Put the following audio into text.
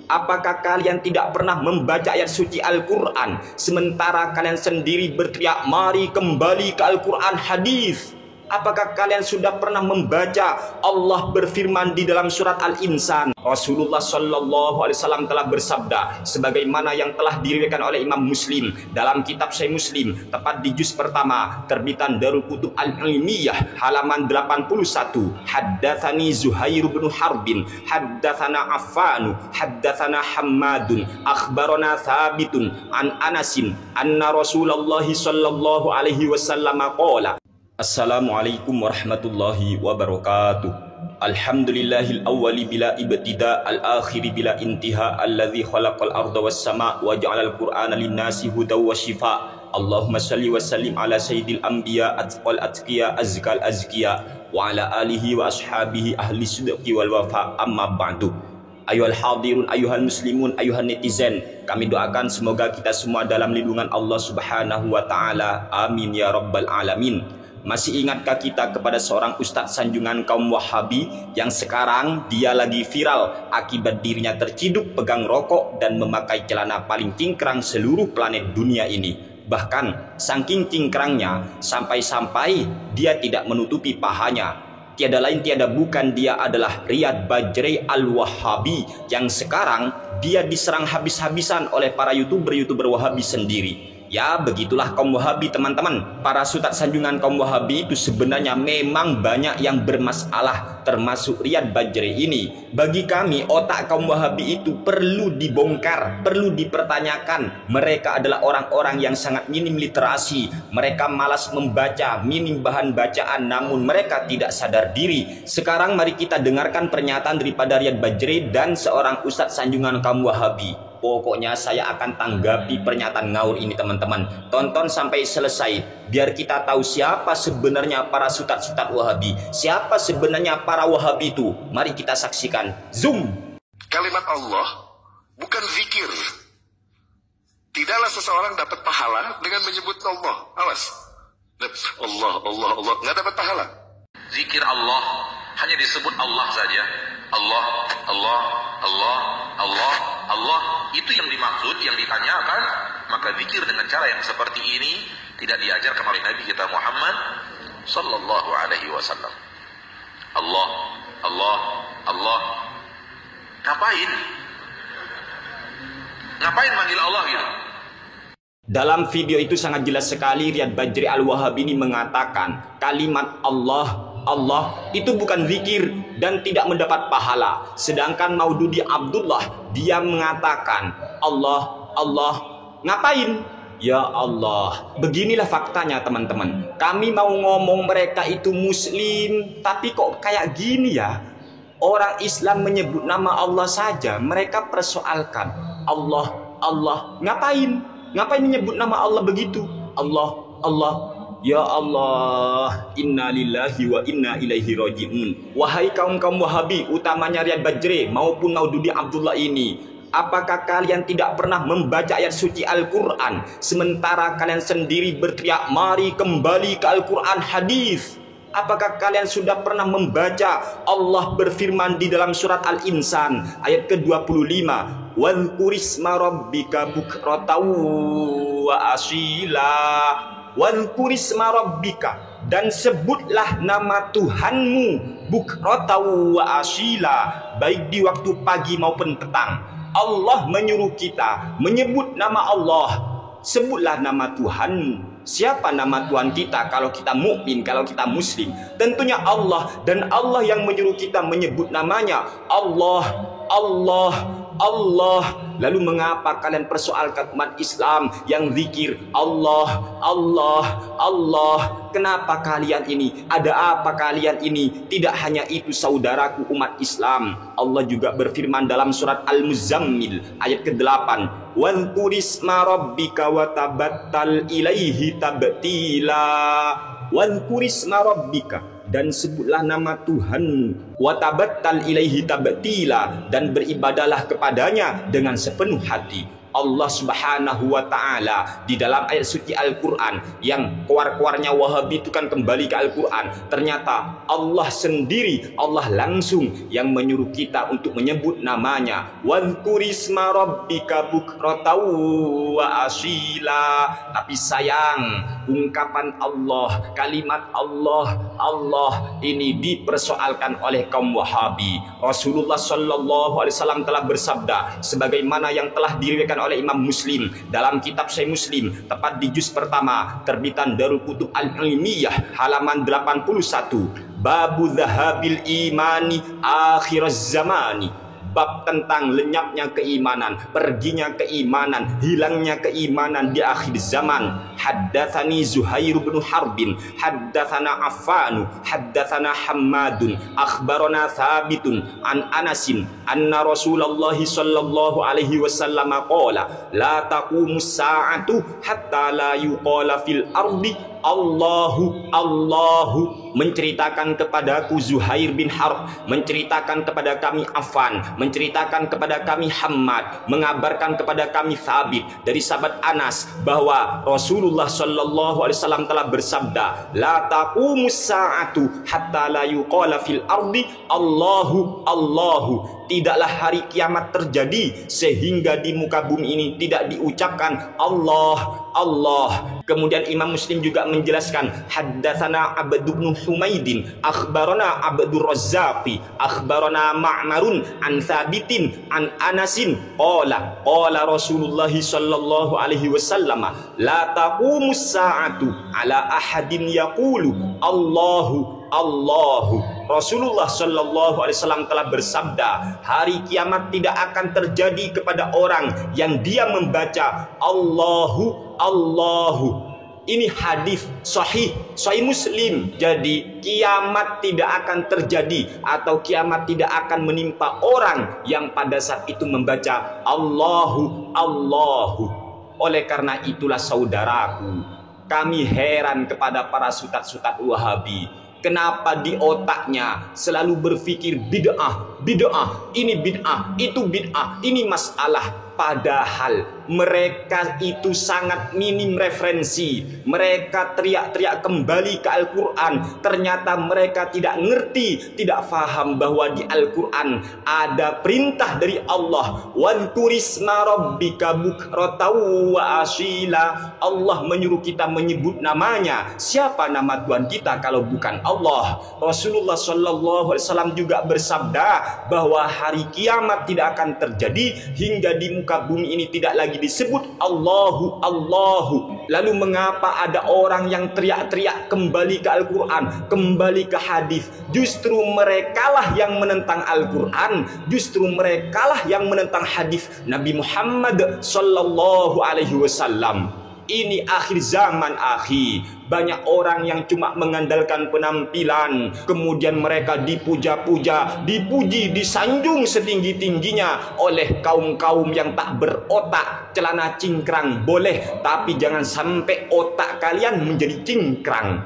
Apakah kalian tidak pernah membaca ayat suci Al-Quran, sementara kalian sendiri berteriak, mari kembali ke Al-Quran hadis? Apakah kalian sudah pernah membaca Allah berfirman di dalam surat Al-Insan? Rasulullah Shallallahu Alaihi Wasallam telah bersabda, sebagaimana yang telah diriwayatkan oleh Imam Muslim dalam kitab Sahih Muslim, tepat di juz pertama, terbitan Darul Kutub Al-Ilmiyah, halaman 81. Haddatsani Zuhair bin Harbin, haddatsana Affanu, haddatsana Hammadun, akhbarana Thabitun an Anasin, anna Rasulullah Shallallahu Alaihi Wasallam qala. Assalamualaikum warahmatullahi wabarakatuh. Alhamdulillahil awwali bila ibtida, al akhiri bila intiha, alladzi khalaqal arda was sama wa ja'alal qur'ana lin-nasi hudaw wa shifa. Allahumma shalli wa sallim ala sayyidil anbiya atqal atqiya azkal azkiya wa ala alihi wa ashabihi ahli sidqi wal wafa, amma ba'du. Ayuhal hadirun, ayuhal muslimun, ayuhal netizen, kami doakan semoga kita semua dalam lindungan Allah Subhanahu wa taala. Amin ya rabbal alamin. Masih ingatkah kita kepada seorang ustadz sanjungan kaum Wahabi yang sekarang dia lagi viral akibat dirinya terciduk pegang rokok dan memakai celana paling cingkrang seluruh planet dunia ini? Bahkan saking cingkrangnya sampai-sampai dia tidak menutupi pahanya. Tiada lain tiada bukan dia adalah Riyad Bajri Al-Wahabi yang sekarang dia diserang habis-habisan oleh para youtuber Wahabi sendiri. Ya, begitulah kaum Wahabi, teman-teman. Para ustadz sanjungan kaum Wahabi itu sebenarnya memang banyak yang bermasalah, termasuk Riyad Bajri ini. Bagi kami, otak kaum Wahabi itu perlu dibongkar, perlu dipertanyakan. Mereka adalah orang-orang yang sangat minim literasi. Mereka malas membaca, minim bahan bacaan, namun mereka tidak sadar diri. Sekarang mari kita dengarkan pernyataan daripada Riyad Bajri dan seorang ustadz sanjungan kaum Wahabi. Pokoknya saya akan tanggapi pernyataan ngawur ini, teman-teman. Tonton sampai selesai biar kita tahu siapa sebenarnya para ustadz Wahabi, siapa sebenarnya para Wahabi itu. Mari kita saksikan. Zoom. Kalimat Allah bukan zikir. Tidaklah seseorang dapat pahala dengan menyebut Allah. Awas. Allah, Allah, Allah, nggak dapat pahala. Zikir Allah hanya disebut Allah saja. Allah, Allah, Allah, Allah, Allah, itu yang dimaksud, yang ditanyakan. Maka zikir dengan cara yang seperti ini tidak diajarkan oleh Nabi kita Muhammad Sallallahu Alaihi Wasallam. Allah, Allah, Allah. Ngapain? Ngapain manggil Allah gitu? Dalam video itu sangat jelas sekali Riyad Bajri Al-Wahabi ini mengatakan kalimat Allah itu bukan zikir dan tidak mendapat pahala. Sedangkan Maududi Abdullah dia mengatakan Allah, Allah, ngapain? Ya Allah. Beginilah faktanya, teman-teman. Kami mau ngomong mereka itu muslim, tapi kok kayak gini ya? Orang Islam menyebut nama Allah saja mereka persoalkan. Allah, Allah, ngapain? Ngapain menyebut nama Allah begitu? Allah, Allah. Ya Allah, inna lillahi wa inna ilaihi raji'un. Wahai kaum-kaum Wahabi, utamanya Riyad Bajri maupun Maududi Abdullah ini, apakah kalian tidak pernah membaca ayat suci Al-Quran, sementara kalian sendiri berteriak, mari kembali ke Al-Quran hadis? Apakah kalian sudah pernah membaca Allah berfirman di dalam surat Al-Insan ayat ke-25, wadhkurisma rabbika bukratan wa asila, wadhkurisma rabbika, dan sebutlah nama Tuhanmu bukratan wa asila, baik di waktu pagi maupun petang. Allah menyuruh kita menyebut nama Allah. Sebutlah nama Tuhanmu. Siapa nama Tuhan kita kalau kita mukmin, kalau kita muslim? Tentunya Allah, dan Allah yang menyuruh kita menyebut namanya Allah, Allah, Allah. Lalu mengapa kalian persoalkan umat Islam yang zikir Allah, Allah, Allah? Kenapa kalian ini? Ada apa kalian ini? Tidak hanya itu, saudaraku umat Islam, Allah juga berfirman dalam surat Al-Muzammil ayat ke-8, wadhkurisma rabbika wa tabattal ilaihi tabtila. Wadhkurisma rabbika, dan sebutlah nama Tuhanmu, wa tabattal ilaihi tabtila, dan beribadalah kepadanya dengan sepenuh hati. Allah Subhanahu wa taala di dalam ayat suci Al-Qur'an, yang keluar-keluarnya Wahabi itu kan kembali ke Al-Qur'an. Ternyata Allah sendiri, Allah langsung yang menyuruh kita untuk menyebut namanya. Wadhkurisma rabbika bukratan wa asila. Tapi sayang, ungkapan Allah, kalimat Allah ini dipersoalkan oleh kaum Wahabi. Rasulullah sallallahu alaihi wasallam telah bersabda sebagaimana yang telah diriwayatkan oleh Imam Muslim dalam kitab Sahih Muslim, tepat di juz pertama terbitan Darul Kutub Al-Ilmiyah halaman 81, Babu Dhahabil Imani Akhiraz Zamani. Bab tentang lenyapnya keimanan, perginya keimanan, hilangnya keimanan di akhir zaman. Haddatsani Zuhair bin Harbin, haddatsana Affan, haddatsana Hammadun, akhbarana Thabitun an Anasin anna Rasulullah sallallahu alaihi wasallam qala la taqumus sa'atu hatta la yuqala fil ardi Allahu Allahu. Menceritakan kepadaku Zuhair bin Harb, menceritakan kepada kami Affan, menceritakan kepada kami Hammad, mengabarkan kepada kami Thabit dari sahabat Anas bahwa Rasulullah sallallahu alaihi wasallam telah bersabda, la taqumus sa'atu hatta la yuqala fil ardi Allahu Allahu. Tidaklah hari kiamat terjadi sehingga di muka bumi ini tidak diucapkan Allah Allah. Kemudian Imam Muslim juga menjelaskan, haddatsana Abd bin Humaidin, akhbarana Abdur Razzaqi, akhbarana Ma'marun an Thabitin an Anasin qala Rasulullah sallallahu alaihi wasallam la taqumus sa'atu ala ahadin yaqulu Allahu Allahu. Rasulullah sallallahu alaihi wasallam telah bersabda, hari kiamat tidak akan terjadi kepada orang yang dia membaca Allahu Allahu. Ini hadis sahih Muslim. Jadi kiamat tidak akan terjadi atau kiamat tidak akan menimpa orang yang pada saat itu membaca Allahu Allahu. Oleh karena itulah saudaraku, kami heran kepada para sutat-sutat Wahabi. Kenapa di otaknya selalu berpikir bid'ah, ini bid'ah, itu bid'ah, ini masalah. Padahal mereka itu sangat minim referensi. Mereka teriak-teriak kembali ke Al-Quran. Ternyata mereka tidak ngerti, tidak faham bahwa di Al-Quran ada perintah dari Allah. Wadhkurisma rabbika bukratan wa asila. Allah menyuruh kita menyebut namanya. Siapa nama Tuhan kita kalau bukan Allah? Rasulullah sallallahu alaihi wasallam juga bersabda bahwa hari kiamat tidak akan terjadi hingga di muka bumi ini tidak lagi disebut Allahu Allahu. Lalu mengapa ada orang yang teriak-teriak kembali ke Al-Quran, kembali ke hadis? Justru merekalah yang menentang Al-Quran, justru merekalah yang menentang hadis Nabi Muhammad sallallahu alaihi wasallam. Ini akhir zaman, akhi. Banyak orang yang cuma mengandalkan penampilan, kemudian mereka dipuja-puja, dipuji, disanjung setinggi-tingginya oleh kaum-kaum yang tak berotak. Celana cingkrang boleh, tapi jangan sampai otak kalian menjadi cingkrang.